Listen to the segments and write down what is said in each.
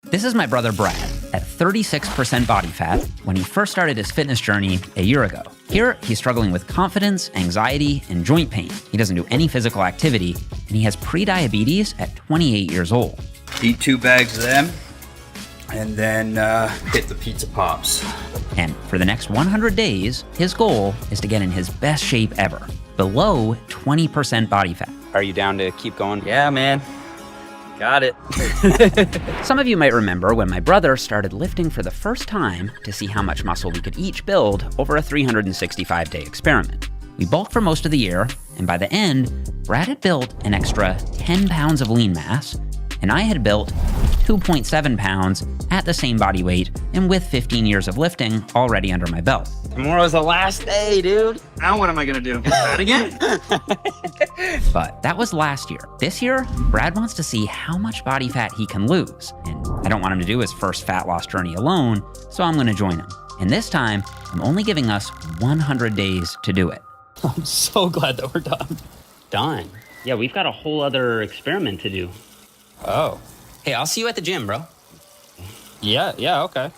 This is my brother Brad, at 36% body fat when he first started his fitness journey a year ago. Here, he's struggling with confidence, anxiety, and joint pain. He doesn't do any physical activity, and he has pre-diabetes at 28 years old. Eat 2 bags of them, and then hit the pizza pops. And for the next 100 days, his goal is to get in his best shape ever, below 20% body fat. Are you down to keep going? Yeah, man. Got it. Some of you might remember when my brother started lifting for the first time to see how much muscle we could each build over a 365-day experiment. We bulked for most of the year, and by the end, Brad had built an extra 10 pounds of lean mass, and I had built 2.7 pounds at the same body weight and with 15 years of lifting already under my belt. Tomorrow's the last day, dude. Now what am I gonna do? That again? But that was last year. This year, Brad wants to see how much body fat he can lose. And I don't want him to do his first fat loss journey alone, so I'm gonna join him. And this time, I'm only giving us 100 days to do it. I'm so glad that we're done. Done? Yeah, we've got a whole other experiment to do. Oh. Hey, I'll see you at the gym, bro. Yeah, okay.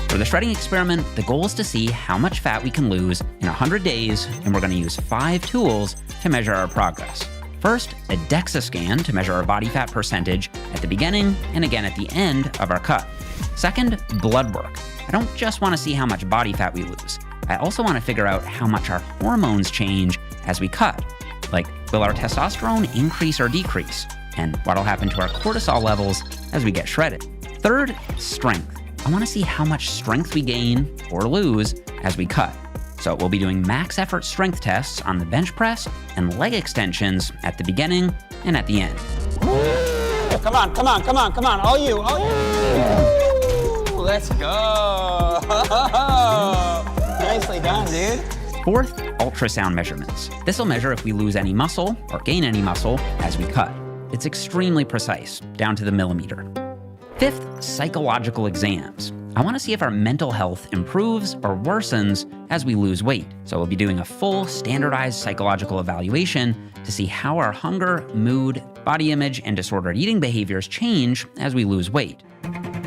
For the shredding experiment, the goal is to see how much fat we can lose in 100 days, and we're gonna use 5 tools to measure our progress. First, a DEXA scan to measure our body fat percentage at the beginning and again at the end of our cut. Second, blood work. I don't just wanna see how much body fat we lose. I also wanna figure out how much our hormones change as we cut. Like, will our testosterone increase or decrease? And what'll happen to our cortisol levels as we get shredded? Third, strength. I wanna see how much strength we gain or lose as we cut. So we'll be doing max effort strength tests on the bench press and leg extensions at the beginning and at the end. Come on. All you. Let's go. Nicely done, dude. Fourth, ultrasound measurements. This will measure if we lose any muscle or gain any muscle as we cut. It's extremely precise, down to the millimeter. Fifth, psychological exams. I want to see if our mental health improves or worsens as we lose weight. So we'll be doing a full standardized psychological evaluation to see how our hunger, mood, body image, and disordered eating behaviors change as we lose weight.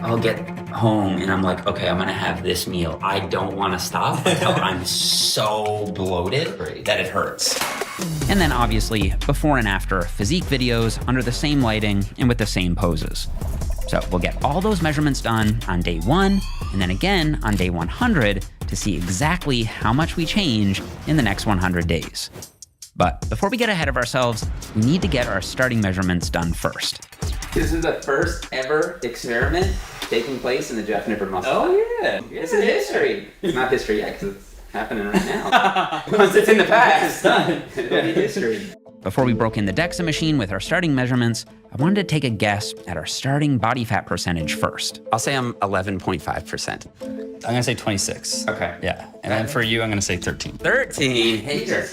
I'll get home and I'm like, okay, I'm gonna have this meal. I don't wanna stop until I'm so bloated that it hurts. And then obviously, before and after physique videos under the same lighting and with the same poses. So we'll get all those measurements done on day 1 and then again on day 100 to see exactly how much we change in the next 100 days. But before we get ahead of ourselves, we need to get our starting measurements done first. This is the first ever experiment taking place in the Jeff Nippard muscle. Oh yeah, This is history. It's not history yet because it's happening right now. Once it's in the past, it's done. It'll be history. Before we broke in the DEXA machine with our starting measurements, I wanted to take a guess at our starting body fat percentage first. I'll say I'm 11.5%. I'm gonna say 26. Okay. Yeah, and then for you, I'm gonna say 13. 13. Hater.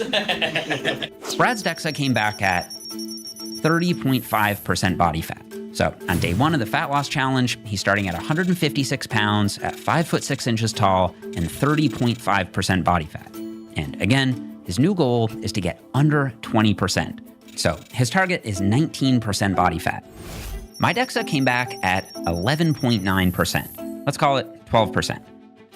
Brad's DEXA came back at 30.5% body fat. So on day 1 of the fat loss challenge, he's starting at 156 pounds at 5 foot 6 inches tall and 30.5% body fat. And again, his new goal is to get under 20%. So his target is 19% body fat. My DEXA came back at 11.9%. Let's call it 12%.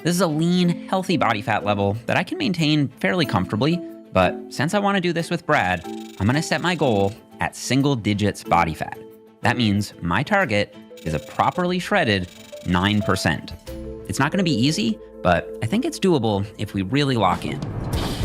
This is a lean, healthy body fat level that I can maintain fairly comfortably, but since I want to do this with Brad, I'm going to set my goal at single digits body fat. That means my target is a properly shredded 9%. It's not going to be easy, but I think it's doable if we really lock in.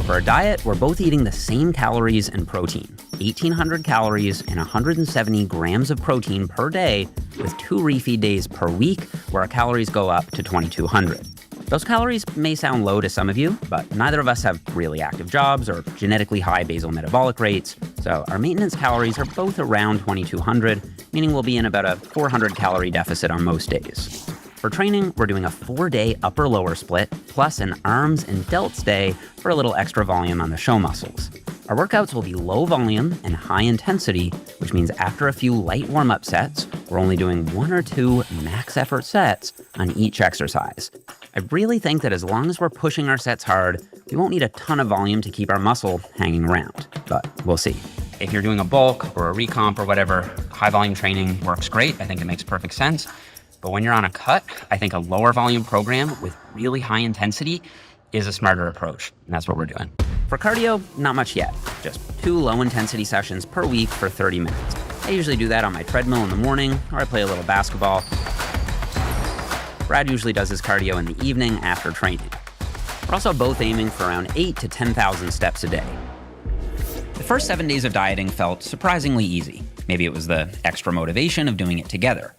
For our diet, we're both eating the same calories and protein, 1,800 calories and 170 grams of protein per day, with 2 refeed days per week where our calories go up to 2,200. Those calories may sound low to some of you, but neither of us have really active jobs or genetically high basal metabolic rates, so our maintenance calories are both around 2,200, meaning we'll be in about a 400 calorie deficit on most days. For training, we're doing a 4-day upper-lower split, plus an arms and delts day for a little extra volume on the show muscles. Our workouts will be low volume and high intensity, which means after a few light warm-up sets, we're only doing 1 or 2 max effort sets on each exercise. I really think that as long as we're pushing our sets hard, we won't need a ton of volume to keep our muscle hanging around, but we'll see. If you're doing a bulk or a recomp or whatever, high volume training works great. I think it makes perfect sense. But when you're on a cut, I think a lower volume program with really high intensity is a smarter approach. And that's what we're doing. For cardio, not much yet. Just 2 low intensity sessions per week for 30 minutes. I usually do that on my treadmill in the morning, or I play a little basketball. Brad usually does his cardio in the evening after training. We're also both aiming for around 8 to 10,000 steps a day. The first 7 days of dieting felt surprisingly easy. Maybe it was the extra motivation of doing it together.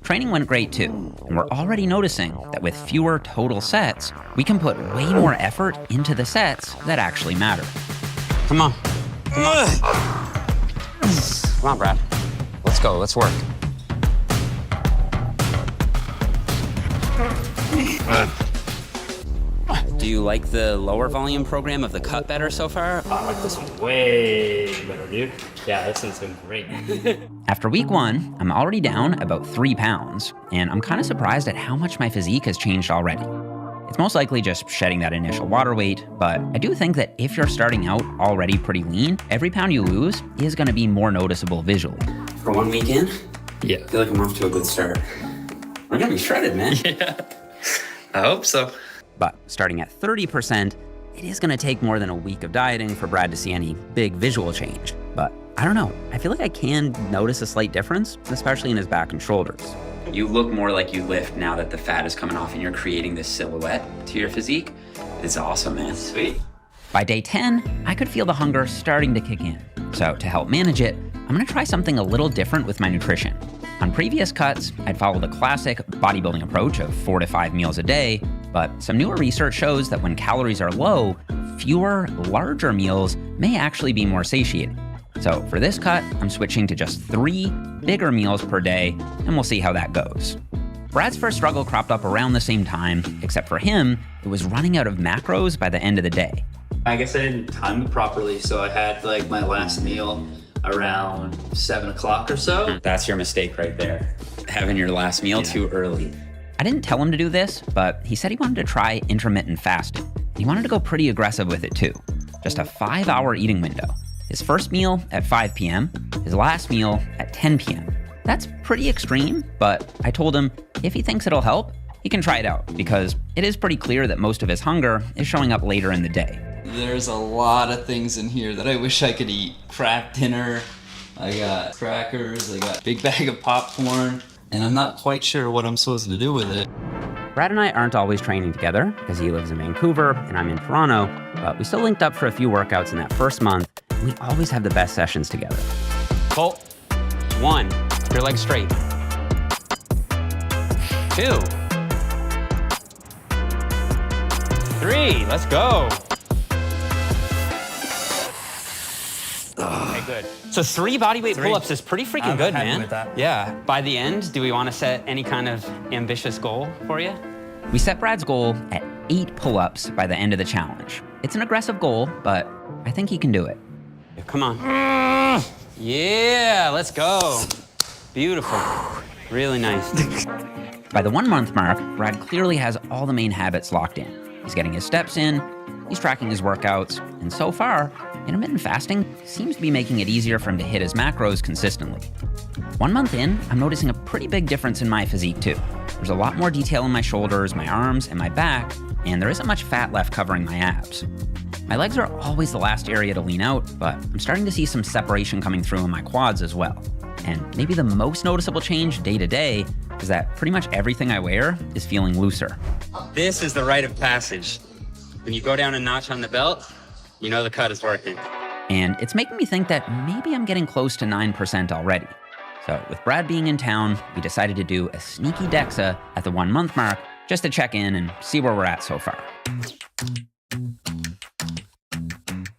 Training went great too, and we're already noticing that with fewer total sets, we can put way more effort into the sets that actually matter. Come on. Come on. Come on, Brad. Let's go. Let's work. Do you like the lower volume program of the cut better so far? I like this one way better, dude. Yeah, this one's been great. After week 1, I'm already down about 3 pounds, and I'm kind of surprised at how much my physique has changed already. It's most likely just shedding that initial water weight, but I do think that if you're starting out already pretty lean, every pound you lose is going to be more noticeable visually. For 1 week in, Yeah. I feel like I'm off to a good start. We're gonna be shredded, man. Yeah. I hope so. But starting at 30%, it is gonna take more than a week of dieting for Brad to see any big visual change. But I don't know, I feel like I can notice a slight difference, especially in his back and shoulders. You look more like you lift now that the fat is coming off and you're creating this silhouette to your physique. It's awesome, man. Sweet. By day 10, I could feel the hunger starting to kick in. So to help manage it, I'm gonna try something a little different with my nutrition. On previous cuts, I'd follow the classic bodybuilding approach of 4 to 5 meals a day, but some newer research shows that when calories are low, fewer, larger meals may actually be more satiating. So for this cut, I'm switching to just 3 bigger meals per day, and we'll see how that goes. Brad's first struggle cropped up around the same time, except for him, it was running out of macros by the end of the day. I guess I didn't time it properly, so I had like my last meal around 7 o'clock or so. That's your mistake right there. Having your last meal too early. I didn't tell him to do this, but he said he wanted to try intermittent fasting. He wanted to go pretty aggressive with it too. Just a 5-hour eating window. His first meal at 5 p.m., his last meal at 10 p.m. That's pretty extreme, but I told him if he thinks it'll help, he can try it out because it is pretty clear that most of his hunger is showing up later in the day. There's a lot of things in here that I wish I could eat. Crap dinner, I got crackers, I got a big bag of popcorn, and I'm not quite sure what I'm supposed to do with it. Brad and I aren't always training together because he lives in Vancouver and I'm in Toronto, but we still linked up for a few workouts in that first month, and we always have the best sessions together. Pull. 1, your legs straight. 2. 3, let's go. Okay, good. So 3 bodyweight pull-ups is pretty freaking good, man. With that. Yeah. By the end, do we want to set any kind of ambitious goal for you? We set Brad's goal at 8 pull-ups by the end of the challenge. It's an aggressive goal, but I think he can do it. Come on. Yeah, let's go. Beautiful. Really nice. By the 1-month mark, Brad clearly has all the main habits locked in. He's getting his steps in, he's tracking his workouts, and so far, intermittent fasting seems to be making it easier for him to hit his macros consistently. 1 month in, I'm noticing a pretty big difference in my physique too. There's a lot more detail in my shoulders, my arms, and my back, and there isn't much fat left covering my abs. My legs are always the last area to lean out, but I'm starting to see some separation coming through in my quads as well. And maybe the most noticeable change day to day is that pretty much everything I wear is feeling looser. This is the rite of passage. When you go down a notch on the belt, you know the cut is working. And it's making me think that maybe I'm getting close to 9% already. So with Brad being in town, we decided to do a sneaky DEXA at the 1 month mark just to check in and see where we're at so far.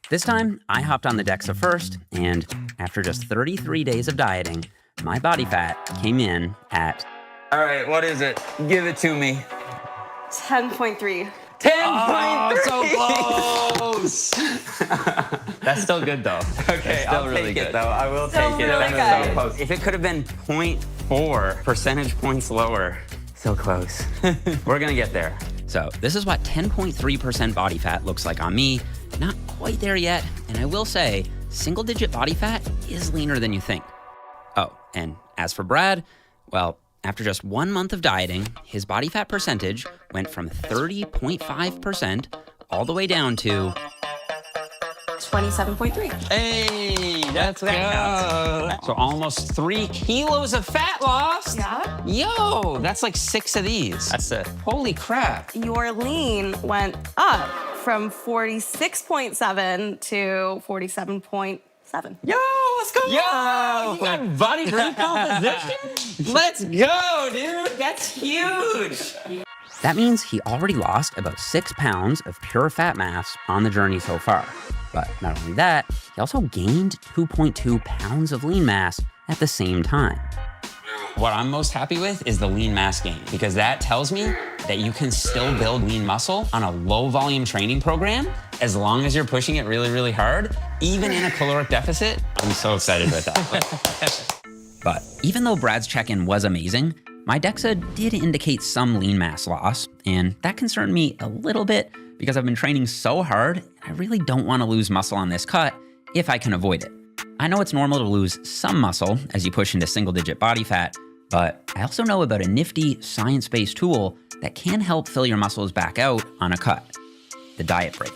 This time, I hopped on the DEXA first, and after just 33 days of dieting, my body fat came in at... All right, what is it? Give it to me. 10.3. 10.3! Oh, so close! That's still good though. Okay, Still I'll really take good. it though. I will Still take it. really That was good. so close. If it could have been 0.4 percentage points lower, so close. We're gonna get there. So this is what 10.3% body fat looks like on me. Not quite there yet, and I will say, single-digit body fat is leaner than you think. Oh, And as for Brad, well, after just 1 month of dieting, his body fat percentage went from 30.5% all the way down to 27.3. Hey, that's go. So almost 3 kilos of fat lost. Yeah. Yo, that's like 6 of these. That's it. Holy crap. Your lean went up from 46.7 to 47.7. Yo, let's go. Yo, you got body weight composition? Let's go, dude. That's huge. That means he already lost about 6 pounds of pure fat mass on the journey so far. But not only that, he also gained 2.2 pounds of lean mass at the same time. What I'm most happy with is the lean mass gain, because that tells me that you can still build lean muscle on a low volume training program as long as you're pushing it really, really hard, even in a caloric deficit. I'm so excited about that. But even though Brad's check-in was amazing, my DEXA did indicate some lean mass loss, and that concerned me a little bit because I've been training so hard, and I really don't want to lose muscle on this cut if I can avoid it. I know it's normal to lose some muscle as you push into single-digit body fat, but I also know about a nifty science-based tool that can help fill your muscles back out on a cut, the diet break.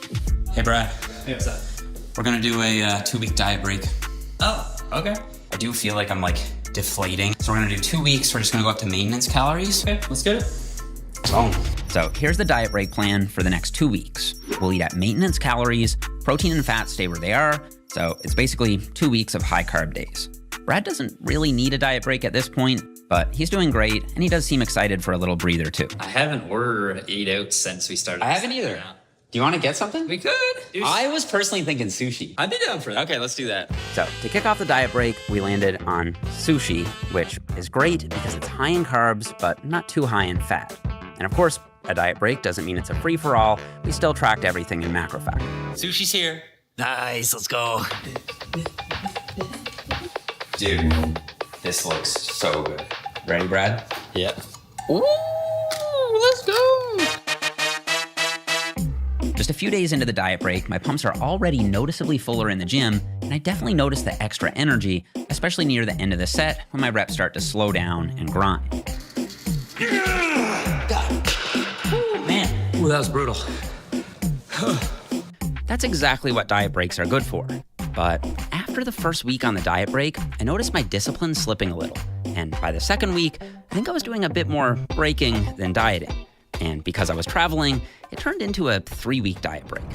Hey, Brad. Hey, what's up? We're gonna do a 2-week diet break. Oh, okay. I do feel like I'm like deflating. So we're gonna do 2 weeks. We're just gonna go up to maintenance calories. Okay, let's get it. Boom. So here's the diet break plan for the next 2 weeks. We'll eat at maintenance calories, protein and fat stay where they are, so it's basically 2 weeks of high carb days. Brad doesn't really need a diet break at this point, but he's doing great, and he does seem excited for a little breather too. I haven't ordered 8 out since we started. I haven't either. Do you want to get something? We could. I was personally thinking sushi. I'd be down for that. Okay, let's do that. So to kick off the diet break, we landed on sushi, which is great because it's high in carbs, but not too high in fat. And of course, a diet break doesn't mean it's a free-for-all. We still tracked everything in MacroFactor. Sushi's here. Nice, let's go. Dude, this looks so good. Ready, Brad? Yep. Ooh, let's go. Just a few days into the diet break, my pumps are already noticeably fuller in the gym, and I definitely notice the extra energy, especially near the end of the set when my reps start to slow down and grind. Ooh, that was brutal. That's exactly what diet breaks are good for. But after the first week on the diet break, I noticed my discipline slipping a little. And by the second week, I think I was doing a bit more breaking than dieting. And because I was traveling, it turned into a 3-week diet break.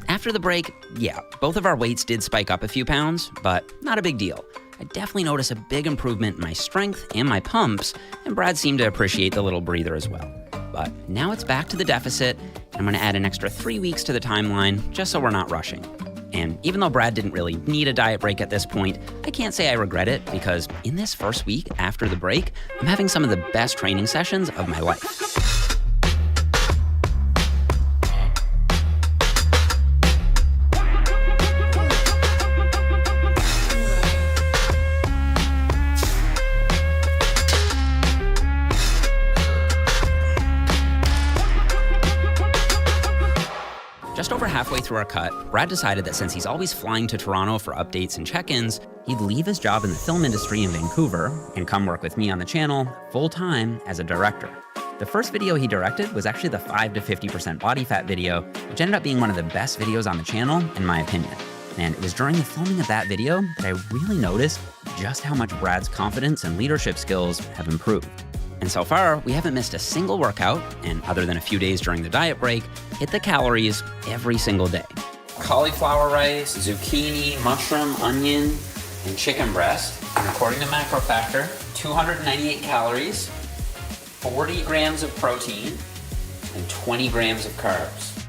After the break, yeah, both of our weights did spike up a few pounds, but not a big deal. I definitely noticed a big improvement in my strength and my pumps, and Brad seemed to appreciate the little breather as well. But now it's back to the deficit, and I'm gonna add an extra 3 weeks to the timeline just so we're not rushing. And even though Brad didn't really need a diet break at this point, I can't say I regret it because in this first week after the break, I'm having some of the best training sessions of my life. Just over halfway through our cut, Brad decided that since he's always flying to Toronto for updates and check-ins, he'd leave his job in the film industry in Vancouver and come work with me on the channel full-time as a director. The first video he directed was actually the 5 to 50% body fat video, which ended up being one of the best videos on the channel, in my opinion. And it was during the filming of that video that I really noticed just how much Brad's confidence and leadership skills have improved. And so far, we haven't missed a single workout, and other than a few days during the diet break, hit the calories every single day. Cauliflower rice, zucchini, mushroom, onion, and chicken breast. And according to MacroFactor, 298 calories, 40 grams of protein, and 20 grams of carbs.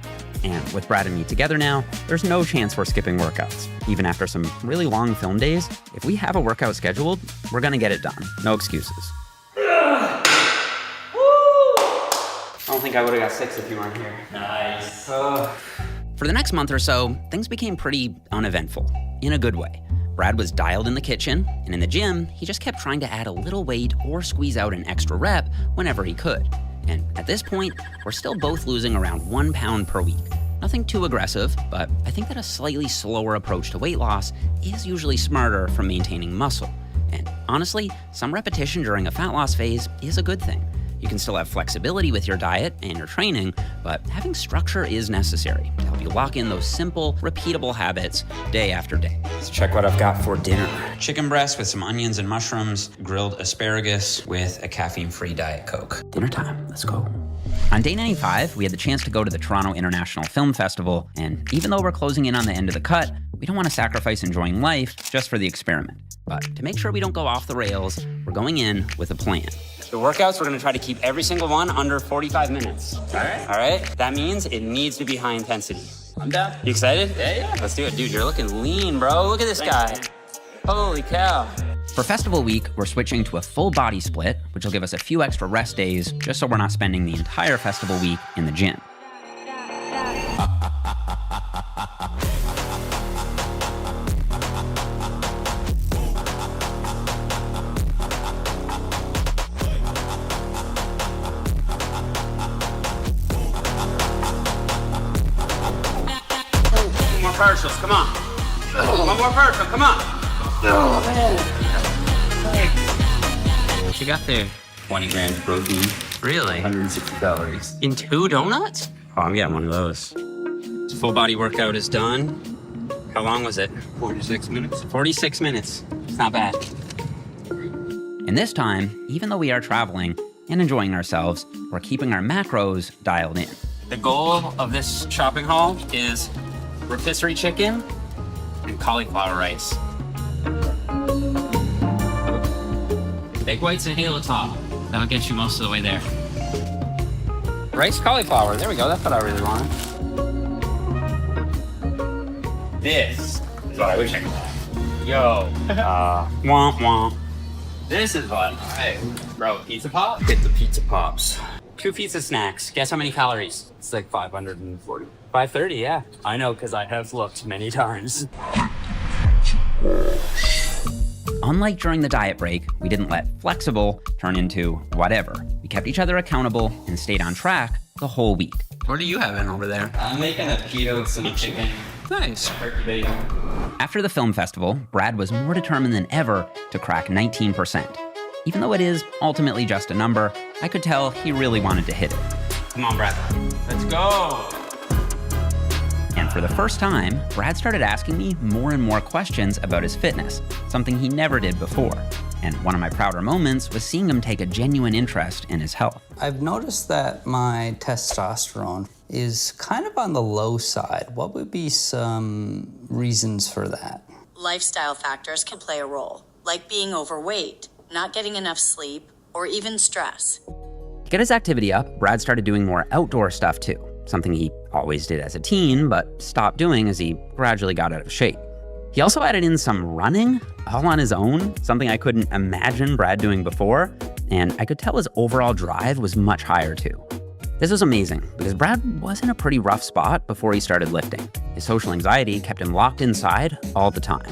And with Brad and me together now, there's no chance we're skipping workouts. Even after some really long film days, if we have a workout scheduled, we're gonna get it done. No excuses. I don't think I would have got 6 if you weren't here. Nice. For the next month or so, things became pretty uneventful, in a good way. Brad was dialed in the kitchen, and in the gym, he just kept trying to add a little weight or squeeze out an extra rep whenever he could. And at this point, we're still both losing around 1 pound per week. Nothing too aggressive, but I think that a slightly slower approach to weight loss is usually smarter for maintaining muscle. And Honestly, some repetition during a fat loss phase is a good thing. You can still have flexibility with your diet and your training, but having structure is necessary to help you lock in those simple, repeatable habits day after day. Let's check what I've got for dinner. Chicken breast with some onions and mushrooms, grilled asparagus with a caffeine-free Diet Coke. Dinner time, let's go. On day 95, we had the chance to go to the Toronto International Film Festival, and even though we're closing in on the end of the cut, we don't want to sacrifice enjoying life just for the experiment. But to make sure we don't go off the rails, we're going in with a plan. The workouts, we're gonna try to keep every single one under 45 minutes. All right? That means it needs to be high intensity. I'm down. You excited? Yeah. Let's do it. Dude, you're looking lean, bro. Look at this guy. Holy cow. For festival week, we're switching to a full body split, which will give us a few extra rest days, just so we're not spending the entire festival week in the gym. Partials, come on. One more partial, come on. Oh, man. What you got there? 20 grams of protein, Really? 160 calories. In 2 donuts? Oh, I'm getting one of those. This full body workout is done. How long was it? 46 minutes. 46 minutes. It's not bad. And this time, even though we are traveling and enjoying ourselves, we're keeping our macros dialed in. The goal of this shopping haul is rotisserie chicken and cauliflower rice. Egg whites and halo top. That'll get you most of the way there. Rice cauliflower. There we go. That's what I really wanted. This is what I wish I could have. Yo. Womp womp. This is fun. Hey, bro, pizza pop? Hit the pizza pops. 2 pizza snacks. Guess how many calories? It's like 540. 530, yeah. I know, because I have looked many times. Unlike during the diet break, we didn't let flexible turn into whatever. We kept each other accountable and stayed on track the whole week. What are you having over there? I'm making a keto with some chicken. Nice. Turkey bacon. After the film festival, Brad was more determined than ever to crack 19%. Even though it is ultimately just a number, I could tell he really wanted to hit it. Come on, Brad. Let's go. And for the first time, Brad started asking me more and more questions about his fitness, something he never did before. And one of my prouder moments was seeing him take a genuine interest in his health. I've noticed that my testosterone is kind of on the low side. What would be some reasons for that? Lifestyle factors can play a role, like being overweight, not getting enough sleep, or even stress. To get his activity up, Brad started doing more outdoor stuff too, something he always did as a teen, but stopped doing as he gradually got out of shape. He also added in some running, all on his own, something I couldn't imagine Brad doing before, and I could tell his overall drive was much higher too. This was amazing, because Brad was in a pretty rough spot before he started lifting. His social anxiety kept him locked inside all the time.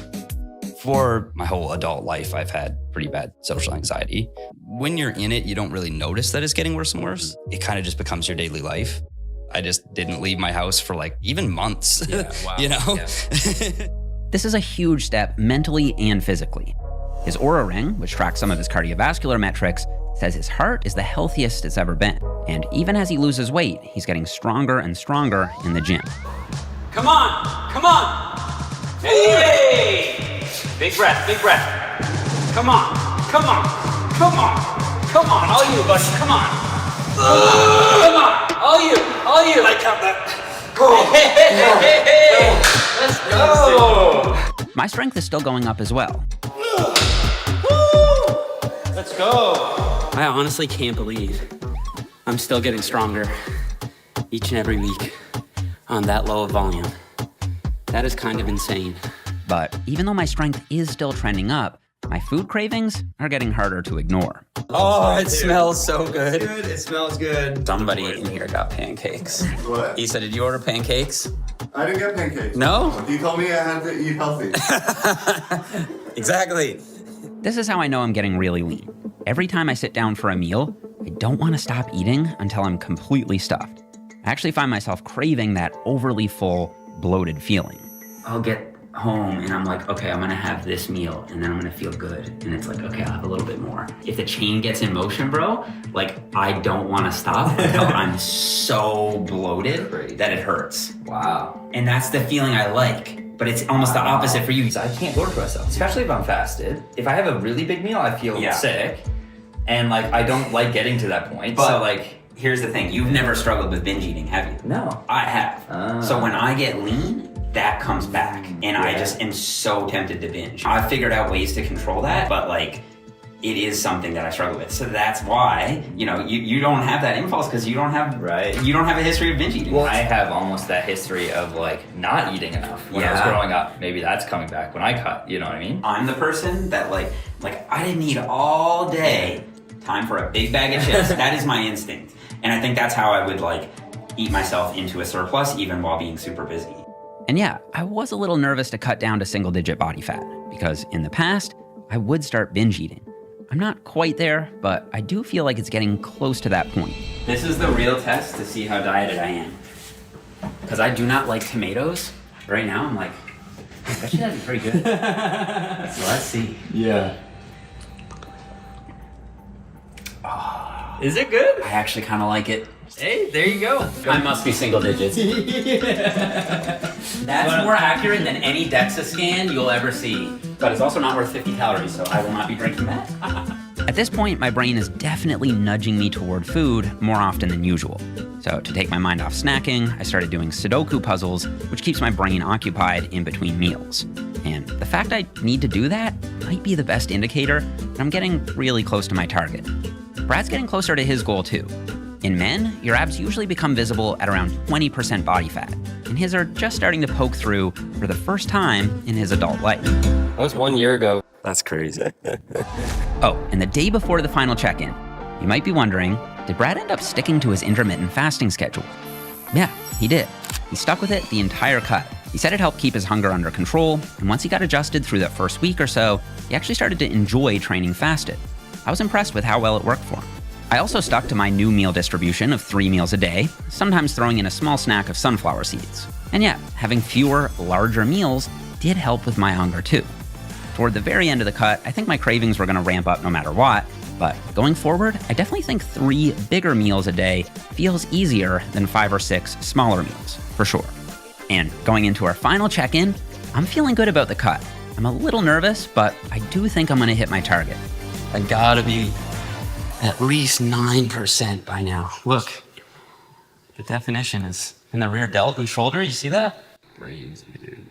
For my whole adult life, I've had pretty bad social anxiety. When you're in it, you don't really notice that it's getting worse and worse. It kind of just becomes your daily life. I just didn't leave my house for like even months, Yeah, wow. you know? Yeah. This is a huge step mentally and physically. His Oura Ring, which tracks some of his cardiovascular metrics, says his heart is the healthiest it's ever been. And even as he loses weight, he's getting stronger and stronger in the gym. Come on, come on. Hey! Big breath, big breath. Come on, come on, come on, come on. All you, buddy, come on. Come on, all you. I count that. Hey, let's go. My strength is still going up as well. Let's go. I honestly can't believe I'm still getting stronger each and every week on that low of volume. That is kind of insane. But even though my strength is still trending up, my food cravings are getting harder to ignore. Oh, it smells so good. It smells good. Somebody in here got pancakes. What? He said, did you order pancakes? I didn't get pancakes. No? You told me I had to eat healthy. Exactly. This is how I know I'm getting really lean. Every time I sit down for a meal, I don't want to stop eating until I'm completely stuffed. I actually find myself craving that overly full, bloated feeling. I'll get home and I'm like, okay, I'm gonna have this meal and then I'm gonna feel good. And it's like, okay, I'll have a little bit more. If the chain gets in motion, bro, like I don't wanna stop until I'm so bloated that it hurts. Wow. And that's the feeling I like. But it's almost the opposite for you. I can't order for myself, especially if I'm fasted. If I have a really big meal, I feel sick. And like, I don't like getting to that point. But so like, here's the thing, you've never struggled with binge eating, have you? No. I have. So when I get lean, that comes back. And I just am so tempted to binge. I've figured out ways to control that, but like, it is something that I struggle with. So that's why, you know, you don't have that impulse because you don't have you don't have a history of binge eating. Well, I have almost that history of like not eating enough when I was growing up. Maybe that's coming back when I cut, you know what I mean? I'm the person that like I didn't eat all day. Time for a big bag of chips. That is my instinct. And I think that's how I would like eat myself into a surplus even while being super busy. And yeah, I was a little nervous to cut down to single-digit body fat because in the past, I would start binge eating. I'm not quite there, but I do feel like it's getting close to that point. This is the real test to see how dieted I am. Because I do not like tomatoes. Right now, I'm like, that should be pretty good. So let's see. Yeah. Is it good? I actually kind of like it. Hey, there you go. I must be single digits. That's more accurate than any DEXA scan you'll ever see. But it's also not worth 50 calories, so I will not be drinking that. At this point, my brain is definitely nudging me toward food more often than usual. So to take my mind off snacking, I started doing Sudoku puzzles, which keeps my brain occupied in between meals. And the fact I need to do that might be the best indicator that I'm getting really close to my target. Brad's getting closer to his goal too. In men, your abs usually become visible at around 20% body fat, and his are just starting to poke through for the first time in his adult life. That was 1 year ago. That's crazy. Oh, and the day before the final check-in, you might be wondering, did Brad end up sticking to his intermittent fasting schedule? Yeah, he did. He stuck with it the entire cut. He said it helped keep his hunger under control, and once he got adjusted through that first week or so, he actually started to enjoy training fasted. I was impressed with how well it worked for him. I also stuck to my new meal distribution of 3 meals a day, sometimes throwing in a small snack of sunflower seeds. And yeah, having fewer, larger meals did help with my hunger too. Toward the very end of the cut, I think my cravings were gonna ramp up no matter what, but going forward, I definitely think 3 bigger meals a day feels easier than 5 or 6 smaller meals, for sure. And going into our final check-in, I'm feeling good about the cut. I'm a little nervous, but I do think I'm gonna hit my target. I gotta be at least 9% by now. Look, the definition is in the rear delt and shoulder. You see that? Crazy, dude.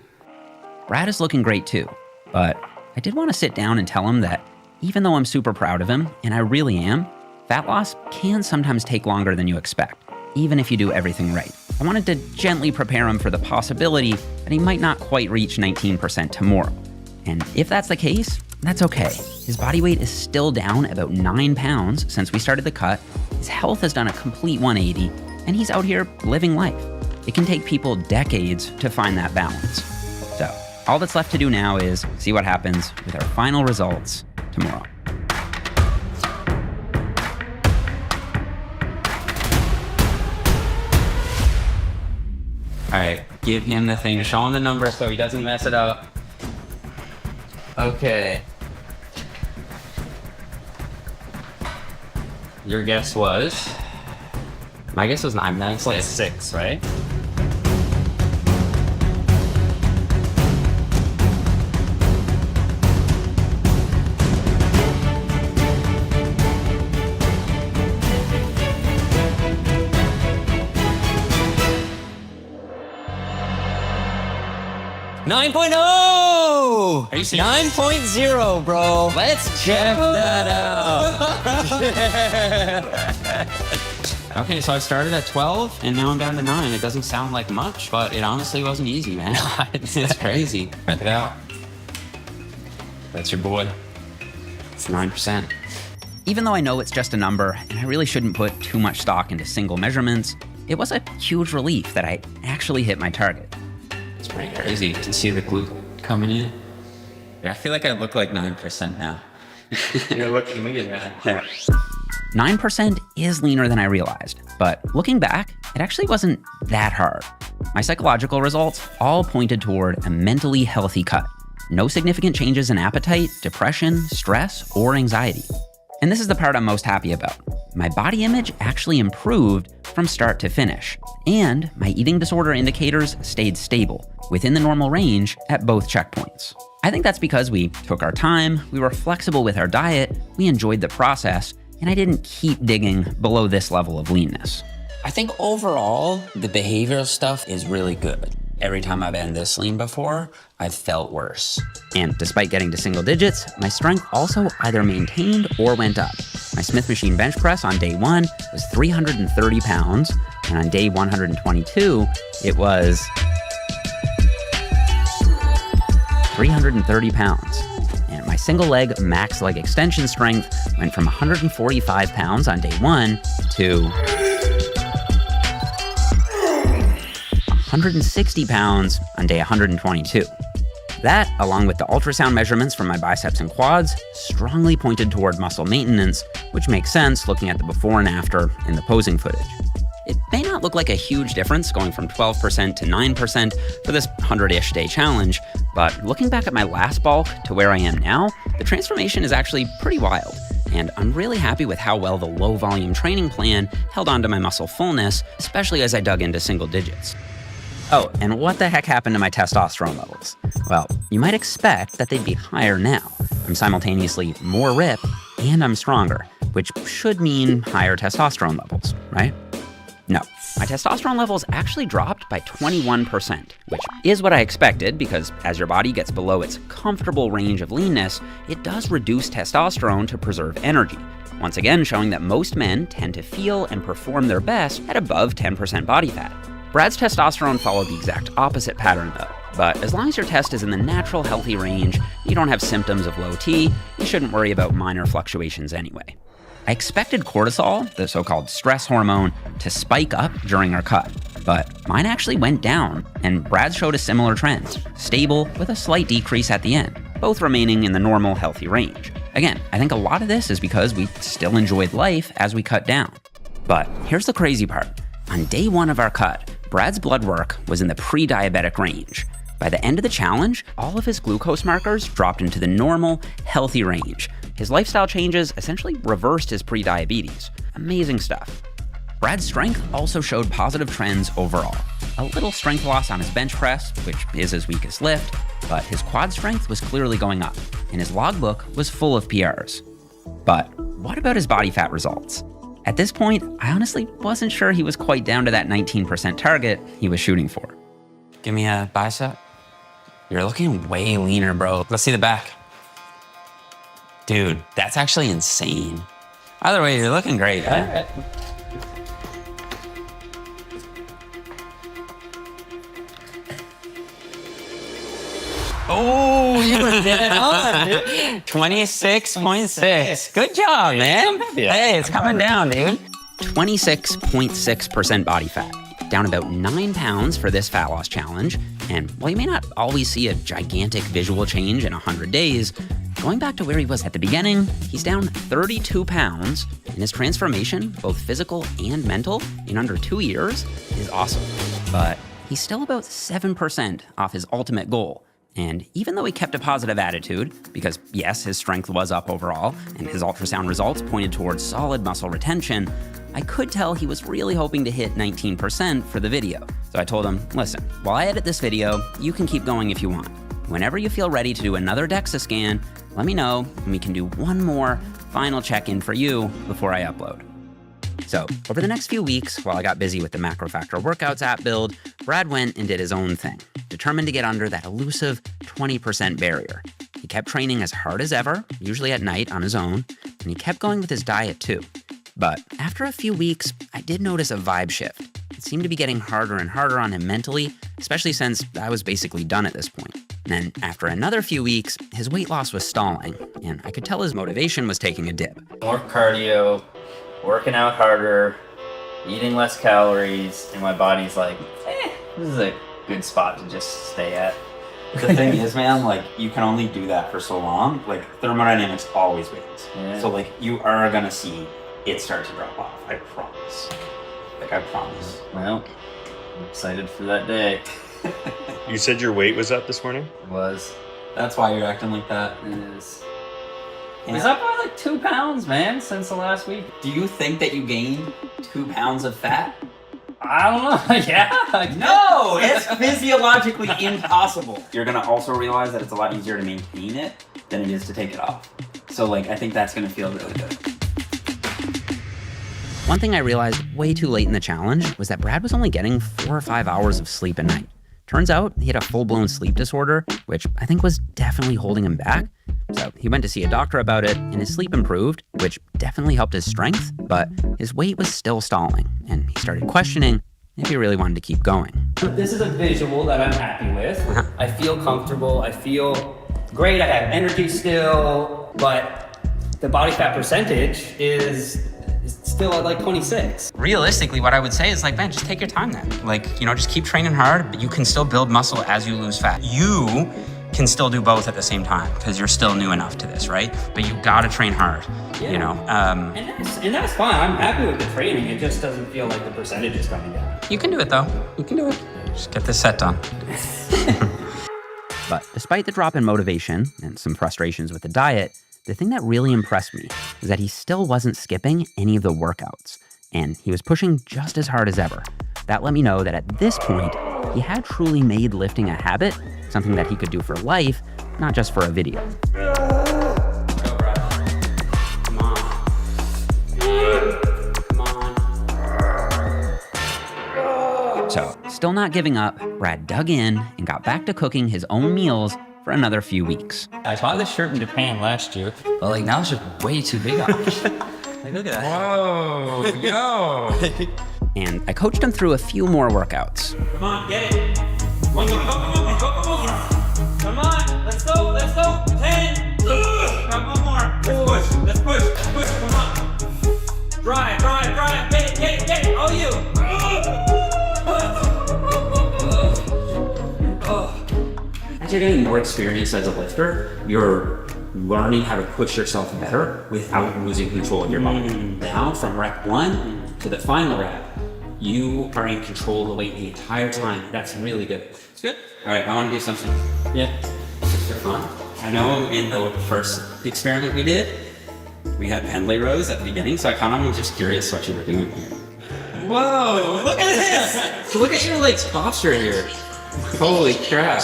Brad is looking great too, but I did want to sit down and tell him that even though I'm super proud of him, and I really am, fat loss can sometimes take longer than you expect, even if you do everything right. I wanted to gently prepare him for the possibility that he might not quite reach 19% tomorrow. And if that's the case, that's okay. His body weight is still down about 9 pounds since we started the cut, his health has done a complete 180, and he's out here living life. It can take people decades to find that balance. So, all that's left to do now is see what happens with our final results tomorrow. All right, give him the thing. Show him the number so he doesn't mess it up. Okay. Your guess was? My guess was 9. That's like 6, right? Are you serious? 9.0, bro. Let's check that out. Okay, so I started at 12 and now I'm down to 9. It doesn't sound like much, but it honestly wasn't easy, man. It's crazy. Check it out. That's your boy. It's 9%. Even though I know it's just a number and I really shouldn't put too much stock into single measurements, it was a huge relief that I actually hit my target. It's pretty crazy. You can see the glute coming in. I feel like I look like 9% now. You're looking weird, man. 9% is leaner than I realized, but looking back, it actually wasn't that hard. My psychological results all pointed toward a mentally healthy cut. No significant changes in appetite, depression, stress, or anxiety. And this is the part I'm most happy about. My body image actually improved from start to finish, and my eating disorder indicators stayed stable, within the normal range at both checkpoints. I think that's because we took our time, we were flexible with our diet, we enjoyed the process, and I didn't keep digging below this level of leanness. I think overall, the behavioral stuff is really good. Every time I've been this lean before, I've felt worse. And despite getting to single digits, my strength also either maintained or went up. My Smith machine bench press on day 1 was 330 pounds, and on day 122, it was 330 pounds. And my single leg max leg extension strength went from 145 pounds on day 1 to 160 pounds on day 122. That, along with the ultrasound measurements from my biceps and quads, strongly pointed toward muscle maintenance, which makes sense looking at the before and after in the posing footage. It may not look like a huge difference going from 12% to 9% for this 100-ish day challenge, but looking back at my last bulk to where I am now, the transformation is actually pretty wild. And I'm really happy with how well the low volume training plan held onto my muscle fullness, especially as I dug into single digits. Oh, and what the heck happened to my testosterone levels? Well, you might expect that they'd be higher now. I'm simultaneously more ripped and I'm stronger, which should mean higher testosterone levels, right? No, my testosterone levels actually dropped by 21%, which is what I expected because as your body gets below its comfortable range of leanness, it does reduce testosterone to preserve energy. Once again, showing that most men tend to feel and perform their best at above 10% body fat. Brad's testosterone followed the exact opposite pattern though, but as long as your test is in the natural healthy range, you don't have symptoms of low T, you shouldn't worry about minor fluctuations anyway. I expected cortisol, the so-called stress hormone, to spike up during our cut, but mine actually went down, and Brad showed a similar trend, stable with a slight decrease at the end, both remaining in the normal healthy range. Again, I think a lot of this is because we still enjoyed life as we cut down. But here's the crazy part. On day 1 of our cut, Brad's blood work was in the pre-diabetic range. By the end of the challenge, all of his glucose markers dropped into the normal, healthy range. His lifestyle changes essentially reversed his pre-diabetes. Amazing stuff. Brad's strength also showed positive trends overall. A little strength loss on his bench press, which is his weakest lift, but his quad strength was clearly going up, and his logbook was full of PRs. But what about his body fat results? At this point, I honestly wasn't sure he was quite down to that 19% target he was shooting for. Give me a bicep. You're looking way leaner, bro. Let's see the back. Dude, that's actually insane. Either way, you're looking great, man. Oh, you were dead on, dude. 26.6. Good job, man. Hey, it's coming down, dude. 26.6% body fat, down about 9 pounds for this fat loss challenge. And while you may not always see a gigantic visual change in 100 days, going back to where he was at the beginning, he's down 32 pounds, and his transformation, both physical and mental, in under 2 years is awesome. But he's still about 7% off his ultimate goal. And even though he kept a positive attitude, because yes, his strength was up overall, and his ultrasound results pointed towards solid muscle retention, I could tell he was really hoping to hit 19% for the video. So I told him, listen, while I edit this video, you can keep going if you want. Whenever you feel ready to do another DEXA scan, let me know, and we can do one more final check-in for you before I upload. So over the next few weeks, while I got busy with the Macrofactor Workouts app build, Brad went and did his own thing, determined to get under that elusive 20% barrier. He kept training as hard as ever, usually at night on his own, and he kept going with his diet too. But after a few weeks, I did notice a vibe shift. It seemed to be getting harder and harder on him mentally, especially since I was basically done at this point. And then after another few weeks, his weight loss was stalling, and I could tell his motivation was taking a dip. More cardio, working out harder, eating less calories, and my body's like, this is a good spot to just stay at. The thing is, man, like, you can only do that for so long. Like, thermodynamics always wins. Yeah. So, like, you are gonna see it start to drop off. I promise. Like, I promise. Well, Excited for that day. You said your weight was up this morning? It was. That's why you're acting like that. It is. It's up by like 2 pounds, man, since the last week. Do you think that you gained 2 pounds of fat? I don't know. Yeah. No, it's physiologically impossible. You're gonna also realize that it's a lot easier to maintain it than it is to take it off. So like, I think that's gonna feel really good. One thing I realized way too late in the challenge was that Brad was only getting 4 or 5 hours of sleep a night. Turns out he had a full-blown sleep disorder, which I think was definitely holding him back. So he went to see a doctor about it, and his sleep improved, which definitely helped his strength, but his weight was still stalling, and he started questioning if he really wanted to keep going. This is a visual that I'm happy with. I feel comfortable. I feel great. I have energy still, but the body fat percentage is still at like 26. Realistically, what I would say is like, man, just take your time then. Like, you know, just keep training hard, but you can still build muscle as you lose fat. You can still do both at the same time because you're still new enough to this, right? But you gotta train hard, you know? And that's fine. I'm happy with the training. It just doesn't feel like the percentage is coming down. You can do it though. You can do it. Just get this set done. But despite the drop in motivation and some frustrations with the diet, the thing that really impressed me is that he still wasn't skipping any of the workouts, and he was pushing just as hard as ever. That let me know that at this point, he had truly made lifting a habit, something that he could do for life, not just for a video. Come on. Come on. So, still not giving up, Brad dug in and got back to cooking his own meals for another few weeks. I bought this shirt in Japan last year, but like now it's just way too big on me. Like, look at that. Whoa, yo. And I coached him through a few more workouts. Come on, get it. Come on. Come on, let's go. 10. Come on, one more. Let's push. Come on. Drive. Get it. Oh, you. As you're getting more experience as a lifter, you're learning how to push yourself better without losing control of your body. Now, from rep 1 to the final rep, you are in control of the weight the entire time. That's really good. It's good. All right, I want to do something. Yeah. Just for fun. I know in the first experiment we did, we had pendlay rows at the beginning, so I kind of was just curious what you were doing here. Whoa, look at this! Look at your legs posture here. Holy crap.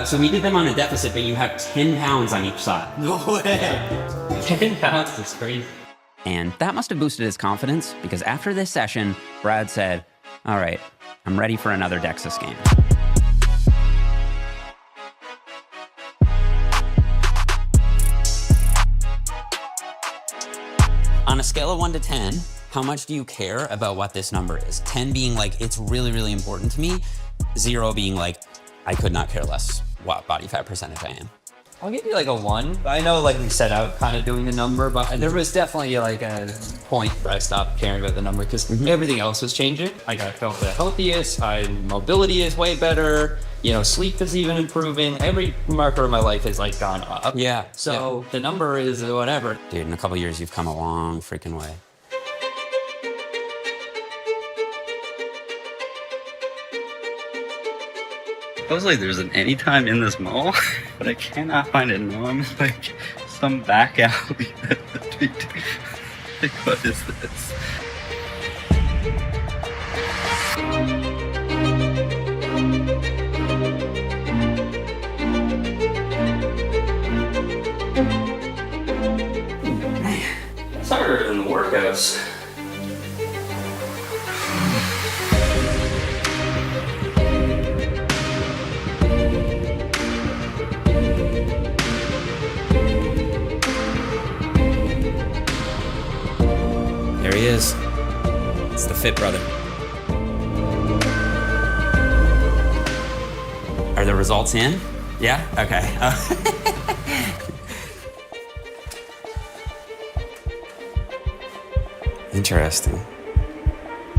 So we did them on a deficit, but you have 10 pounds on each side. No way. 10 pounds is crazy. And that must have boosted his confidence, because after this session, Brad said, all right, I'm ready for another DEXA scan. On a scale of 1 to 10, how much do you care about what this number is? 10 being like, it's really, really important to me. 0 being like, I could not care less what body fat percentage I am. I'll give you like a 1. I know like we set out kind of doing the number, but there was definitely like a point where I stopped caring about the number because everything else was changing. Like I felt the healthiest, mobility is way better, you know, sleep is even improving. Every marker of my life has like gone up. Yeah. So the number is whatever. Dude, in a couple years, you've come a long freaking way. Supposedly there's an anytime in this mall, but I cannot find it. No, I'm like some back alley. Like, what is this? It's harder than the workouts. There he is. It's the fit brother. Are the results in? Yeah? Okay. Interesting.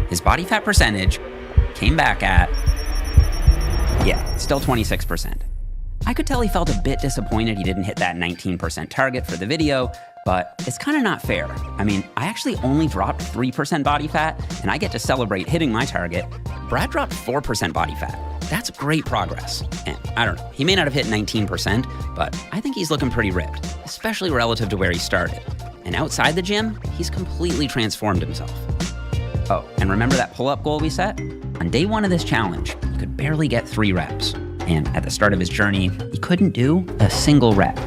His body fat percentage came back at, still 26%. I could tell he felt a bit disappointed he didn't hit that 19% target for the video, But it's kind of not fair. I mean, I actually only dropped 3% body fat, and I get to celebrate hitting my target. Brad dropped 4% body fat. That's great progress. And I don't know, he may not have hit 19%, but I think he's looking pretty ripped, especially relative to where he started. And outside the gym, he's completely transformed himself. Oh, and remember that pull-up goal we set? On day 1 of this challenge, he could barely get 3 reps. And at the start of his journey, he couldn't do a single rep.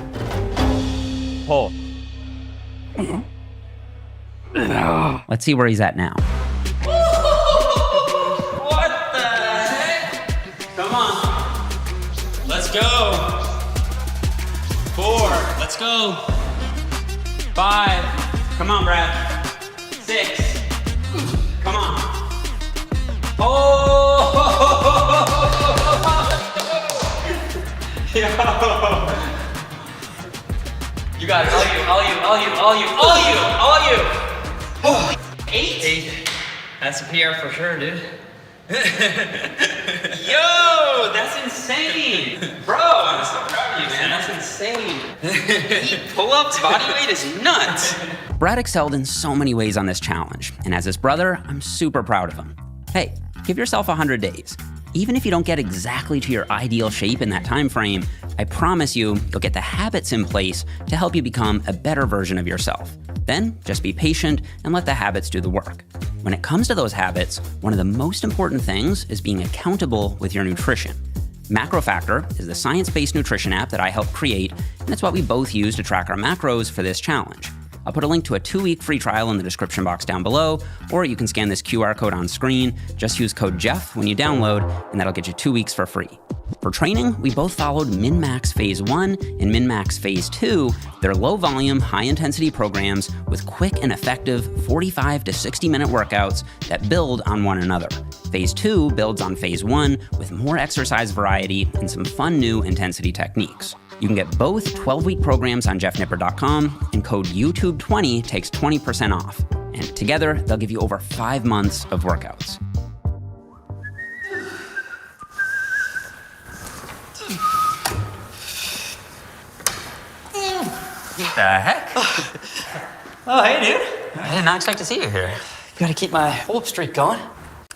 Pull. Let's see where he's at now. What the heck? Come on. Let's go. 4. Let's go. 5. Come on, Brad. 6. Come on. Oh! Yo. You got it. All you. Oh, 8? That's a PR for sure, dude. Yo, that's insane. Bro, I'm so proud of you, man. That's insane. 8 pull-ups, body weight is nuts. Brad excelled in so many ways on this challenge, and as his brother, I'm super proud of him. Hey, give yourself 100 days. Even if you don't get exactly to your ideal shape in that time frame, I promise you'll get the habits in place to help you become a better version of yourself. Then just be patient and let the habits do the work. When it comes to those habits, one of the most important things is being accountable with your nutrition. MacroFactor is the science-based nutrition app that I helped create, and it's what we both use to track our macros for this challenge. I'll put a link to a 2-week free trial in the description box down below, or you can scan this QR code on screen. Just use code Jeff when you download, and that'll get you 2 weeks for free. For training, we both followed Min-Max Phase 1 and Min-Max Phase 2. They're low-volume, high-intensity programs with quick and effective 45 to 60-minute workouts that build on one another. Phase 2 builds on Phase 1 with more exercise variety and some fun new intensity techniques. You can get both 12-week programs on jeffnippard.com, and code YouTube20 takes 20% off. And together, they'll give you over 5 months of workouts. What the heck? Oh, hey, dude. I did not expect to see you here. Gotta keep my pull-up streak going.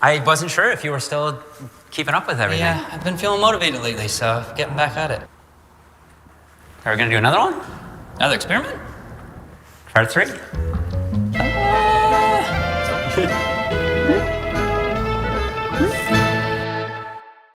I wasn't sure if you were still keeping up with everything. Yeah, I've been feeling motivated lately, so getting back at it. Are we gonna do another one? Another experiment? Part 3?